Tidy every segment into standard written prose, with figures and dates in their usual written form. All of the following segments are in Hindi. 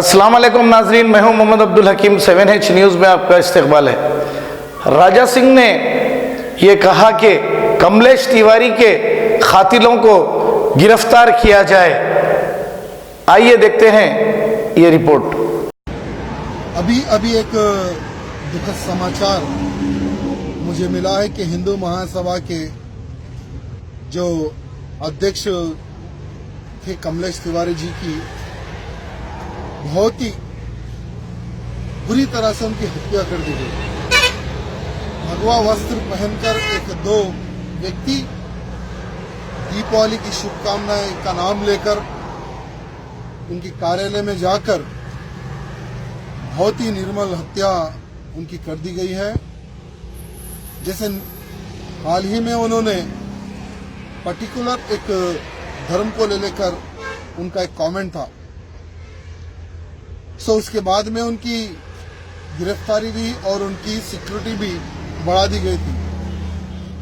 अस्सलाम वालेकुम नाजरीन, मैं हूं मोहम्मद अब्दुल हकीम। 7H न्यूज़ में आपका इस्तकबाल है। राजा सिंह ने ये कहा कि कमलेश तिवारी के खातिलों को गिरफ्तार किया जाए। आइए देखते हैं ये रिपोर्ट। अभी एक दुखद समाचार मुझे मिला है कि हिंदू महासभा के जो अध्यक्ष थे कमलेश तिवारी जी की बहुत ही बुरी तरह से उनकी हत्या कर दी गई। भगवा वस्त्र पहनकर दो व्यक्ति दीपावली की शुभकामनाएं का नाम लेकर उनकी कार्यालय में जाकर बहुत ही निर्मल हत्या उनकी कर दी गई है। जैसे हाल ही में उन्होंने पर्टिकुलर एक धर्म को लेकर उनका एक कमेंट था, उसके बाद में उनकी गिरफ्तारी भी और उनकी सिक्योरिटी भी बढ़ा दी गई थी,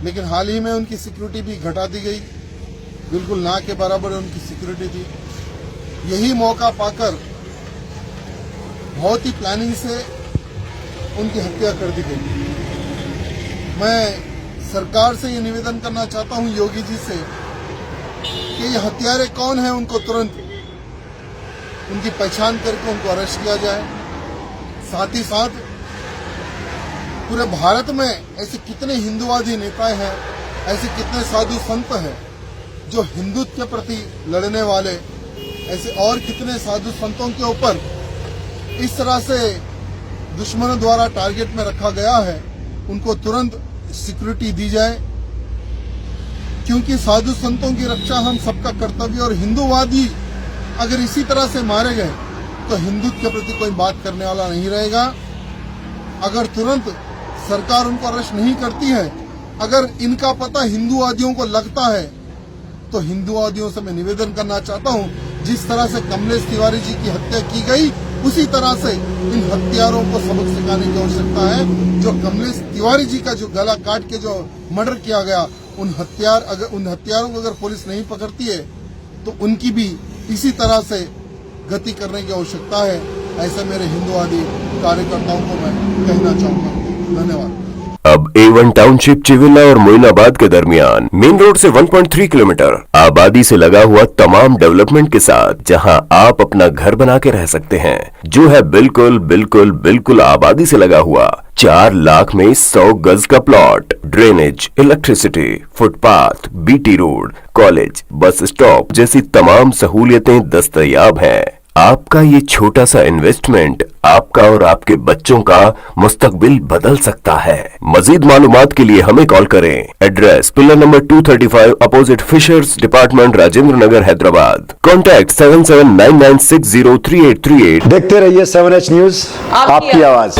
लेकिन हाल ही में उनकी सिक्योरिटी भी घटा दी गई। बिल्कुल ना के बराबर उनकी सिक्योरिटी थी। यही मौका पाकर बहुत ही प्लानिंग से उनकी हत्या कर दी गई। मैं सरकार से ये निवेदन करना चाहता हूं, योगी जी से, कि ये हत्यारे कौन हैं उनको तुरंत उनकी पहचान करके उनको अरेस्ट किया जाए। साथ ही साथ पूरे भारत में ऐसे कितने हिंदुवादी नेता हैं, ऐसे कितने साधु संत हैं जो हिंदुत्व के प्रति लड़ने वाले, ऐसे और कितने साधु संतों के ऊपर इस तरह से दुश्मनों द्वारा टारगेट में रखा गया है, उनको तुरंत सिक्योरिटी दी जाए। क्योंकि साधु संतों की रक्षा हम सबका कर्तव्य, और हिंदूवादी अगर इसी तरह से मारे गए तो हिंदुत्व के प्रति कोई बात करने वाला नहीं रहेगा। अगर तुरंत सरकार उनको अरेस्ट नहीं करती है, अगर इनका पता हिंदूवादियों को लगता है, तो हिंदूवादियों से मैं निवेदन करना चाहता हूं, जिस तरह से कमलेश तिवारी जी की हत्या की गई उसी तरह से इन हत्यारों को सबक सिखाने की आवश्यकता है। जो कमलेश तिवारी जी का जो गला काट के जो मर्डर किया गया, उन हत्यारों को अगर पुलिस नहीं पकड़ती है तो उनकी भी इसी तरह से गति करने की आवश्यकता है। ऐसे मेरे हिंदूवादी कार्यकर्ताओं को मैं कहना चाहूंगा। धन्यवाद। अब A1 टाउनशिप चिविला और मोइनाबाद के दरमियान मेन रोड से 1.3 किलोमीटर आबादी से लगा हुआ तमाम डेवलपमेंट के साथ, जहां आप अपना घर बना के रह सकते हैं, जो है बिल्कुल बिल्कुल बिल्कुल आबादी से लगा हुआ। 4 लाख में 100 गज का plot, drainage, electricity, footpath, BT road, college, bus stop जैसी तमाम सहूलियतें दस्तयाब हैं। आपका ये छोटा सा इन्वेस्टमेंट आपका और आपके बच्चों का मुस्तकबिल बदल सकता है। मजीद मालूमात के लिए हमें कॉल करें। Address pillar number 235 opposite fisheries department, Rajendra Nagar, Hyderabad. Contact 7799603838। देखते रहिए 7H न्यूज, आपकी आवाज।